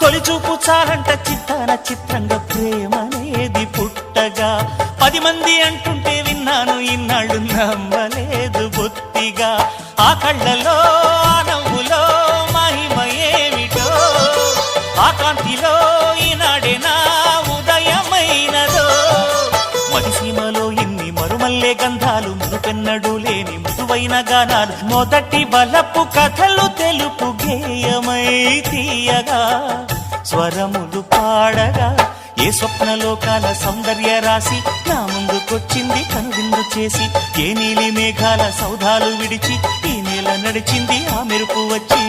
తొలి చూపు చాలంట చిత్తాన చిత్రంగా ప్రేమనేది పుట్టగా 10 మంది అంటుంటే విన్నాను ఇన్నాళ్ళు నమ్మలేదు బొత్తిగా ఆ కళ్ళలో ఆ నవ్వులో మహిమ ఏమిటో ఆ కాంతిలో ఈనాడే నా ఉదయమైనదో మదిసీమలో ఇన్ని మరుమల్లే గంధాలు మునుపెన్నడు లేని మృదువైన గానాలు మొదటి బలపు కథలు తెలుపు గేయమై తీయగా స్వరములు పాడగా ఏ స్వప్నలోకాల సౌందర్య రాసి నా ముందుకొచ్చింది కనువిందు చేసి ఏ నీలి మేఘాల సౌధాలు విడిచి ఈ నేల నడిచింది ఆ మెరుపు వచ్చి